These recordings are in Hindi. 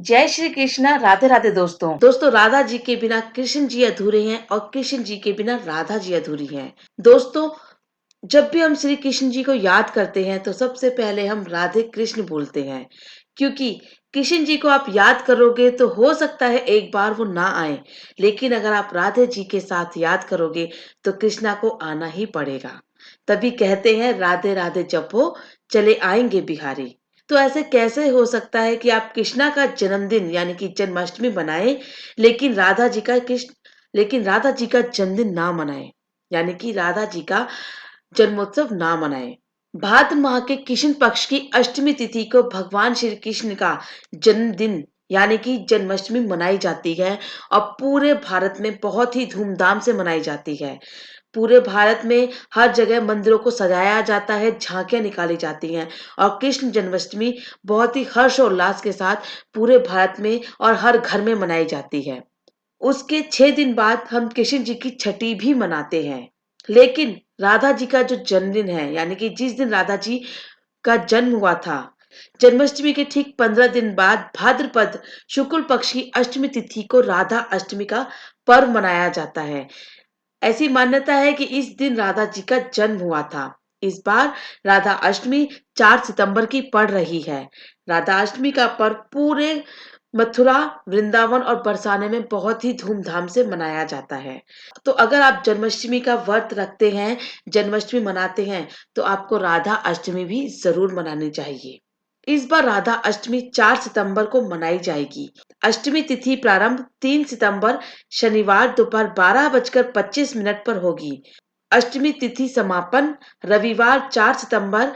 जय श्री कृष्णा। राधे राधे दोस्तों राधा जी के बिना कृष्ण जी अधूरे हैं और कृष्ण जी के बिना राधा जी अधूरी हैं। दोस्तों, जब भी हम श्री कृष्ण जी को याद करते हैं तो सबसे पहले हम राधे कृष्ण बोलते हैं, क्योंकि कृष्ण जी को आप याद करोगे तो हो सकता है एक बार वो ना आए, लेकिन अगर आप राधे जी के साथ याद करोगे तो कृष्णा को आना ही पड़ेगा। तभी कहते हैं राधे राधे जपो, चले आएंगे बिहारी। तो ऐसे कैसे हो सकता है कि आप कृष्णा का जन्मदिन यानी कि जन्माष्टमी मनाएं, लेकिन राधा जी का जन्मदिन ना मनाएं, यानी कि राधा जी का जन्मोत्सव ना मनाएं। भाद्र माह के कृष्ण पक्ष की अष्टमी तिथि को भगवान श्री कृष्ण का जन्मदिन यानी कि जन्माष्टमी मनाई जाती है और पूरे भारत में बहुत ही धूमधाम से मनाई जाती है। पूरे भारत में हर जगह मंदिरों को सजाया जाता है, झांकियां निकाली जाती हैं और कृष्ण जन्माष्टमी बहुत ही हर्ष और उल्लास के साथ पूरे भारत में और हर घर में मनाई जाती है। उसके 6 दिन बाद हम कृष्ण जी की छठी भी मनाते हैं। लेकिन राधा जी का जो जन्मदिन है, यानी कि जिस दिन राधा जी का जन्म हुआ था, जन्माष्टमी के ठीक 15 दिन बाद भाद्रपद शुक्ल पक्ष की अष्टमी तिथि को राधा अष्टमी का पर्व मनाया जाता है। ऐसी मान्यता है कि इस दिन राधा जी का जन्म हुआ था। इस बार राधा अष्टमी 4 सितंबर की पड़ रही है। राधा अष्टमी का पर्व पूरे मथुरा, वृंदावन और बरसाने में बहुत ही धूमधाम से मनाया जाता है। तो अगर आप जन्माष्टमी का व्रत रखते हैं, जन्माष्टमी मनाते हैं, तो आपको राधा अष्टमी भी जरूर मनानी चाहिए। इस बार राधा अष्टमी 4 सितंबर को मनाई जाएगी। अष्टमी तिथि प्रारंभ 3 सितंबर शनिवार दोपहर 12:25 पर होगी। अष्टमी तिथि समापन रविवार 4 सितंबर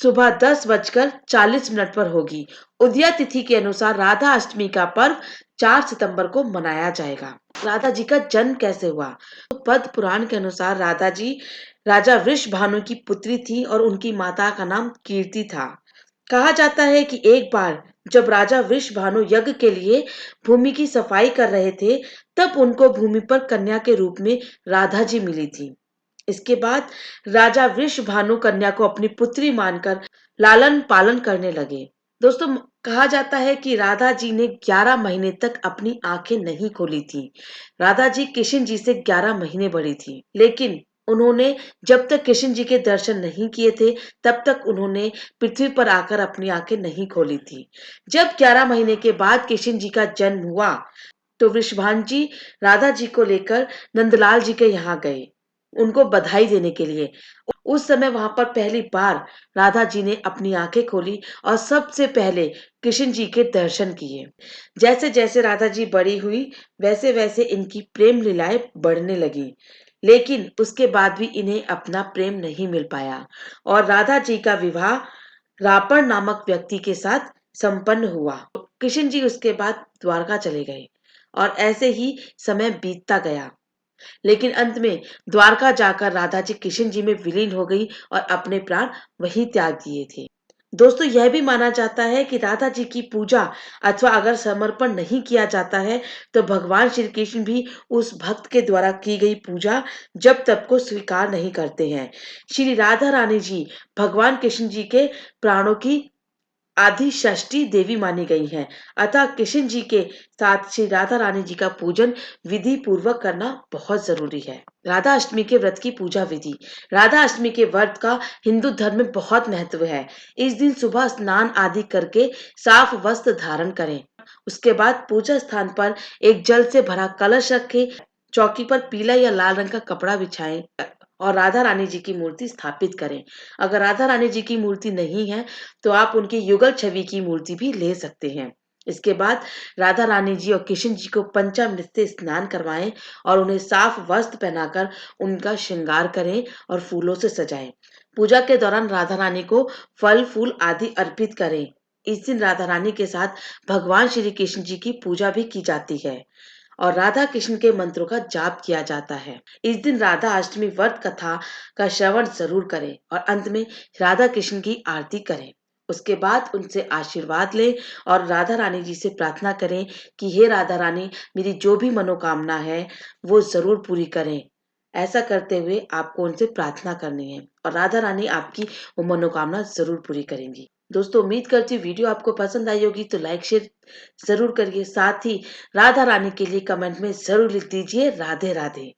सुबह 10:40 पर होगी। उदया तिथि के अनुसार राधा अष्टमी का पर्व 4 सितंबर को मनाया जाएगा। राधा जी का जन्म कैसे हुआ? तो पद्म पुराण के अनुसार राधा जी राजा वृषभानु की पुत्री थी और उनकी माता का नाम कीर्ति था। कहा जाता है कि एक बार जब राजा वृषभानु यज्ञ के लिए भूमि की सफाई कर रहे थे, तब उनको भूमि पर कन्या के रूप में राधा जी मिली थी। इसके बाद राजा वृषभानु कन्या को अपनी पुत्री मानकर लालन पालन करने लगे। दोस्तों, कहा जाता है कि राधा जी ने 11 महीने तक अपनी आंखें नहीं खोली थी। राधा जी कृष्ण जी से 11 महीने बड़ी थी, लेकिन उन्होंने जब तक कृष्ण जी के दर्शन नहीं किए थे, तब तक उन्होंने पृथ्वी पर आकर अपनी आंखें नहीं खोली थी। जब 11 महीने के बाद कृष्ण जी का जन्म हुआ, तो वृषभान जी राधा जी को लेकर नंदलाल जी के यहाँ गए, उनको बधाई देने के लिए। उस समय वहां पर पहली बार राधा जी ने अपनी आंखें खोली और सबसे पहले कृष्ण जी के दर्शन किए। जैसे जैसे राधा जी बड़ी हुई, वैसे वैसे इनकी प्रेम लीलाएं बढ़ने लगी, लेकिन उसके बाद भी इन्हें अपना प्रेम नहीं मिल पाया और राधा जी का विवाह रापण नामक व्यक्ति के साथ संपन्न हुआ। कृष्ण जी उसके बाद द्वारका चले गए और ऐसे ही समय बीतता गया, लेकिन अंत में द्वारका जाकर राधा जी कृष्ण जी में विलीन हो गई और अपने प्राण वहीं त्याग दिए थे। दोस्तों, यह भी माना जाता है कि राधा जी की पूजा अथवा अगर समर्पण नहीं किया जाता है, तो भगवान श्री कृष्ण भी उस भक्त के द्वारा की गई पूजा जब तक को स्वीकार नहीं करते हैं। श्री राधा रानी जी भगवान कृष्ण जी के प्राणों की आदि षष्ठी देवी मानी गई हैं। अतः कृष्ण जी के साथ श्री राधा रानी जी का पूजन विधि पूर्वक करना बहुत जरूरी है। राधा अष्टमी के व्रत की पूजा विधि। राधा अष्टमी के व्रत का हिंदू धर्म में बहुत महत्व है। इस दिन सुबह स्नान आदि करके साफ वस्त्र धारण करें। उसके बाद पूजा स्थान पर एक जल से भरा कलश रखें। चौकी पर पीला या लाल रंग का कपड़ा बिछाएं और राधा रानी जी की मूर्ति स्थापित करें। अगर राधा रानी जी की मूर्ति नहीं है, तो आप उनकी युगल छवि की मूर्ति भी ले सकते हैं। इसके बाद राधा रानी जी और कृष्ण जी को पंचामृत से स्नान करवाएं और उन्हें साफ वस्त्र पहनाकर उनका श्रृंगार करें और फूलों से सजाएं। पूजा के दौरान राधा रानी को फल फूल आदि अर्पित करें। इस दिन राधा रानी के साथ भगवान श्री कृष्ण जी की पूजा भी की जाती है और राधा कृष्ण के मंत्रों का जाप किया जाता है। इस दिन राधा अष्टमी व्रत कथा का श्रवण जरूर करें और अंत में राधा कृष्ण की आरती करें। उसके बाद उनसे आशीर्वाद लें और राधा रानी जी से प्रार्थना करें कि हे राधा रानी, मेरी जो भी मनोकामना है वो जरूर पूरी करें। ऐसा करते हुए आपको उनसे प्रार्थना करनी है और राधा रानी आपकी वो मनोकामना जरूर पूरी करेंगी। दोस्तों उम्मीद करती हूँ वीडियो आपको पसंद आई होगी तो लाइक शेयर ज़रूर करिए। साथ ही राधा रानी के लिए कमेंट में ज़रूर लिख दीजिए राधे राधे।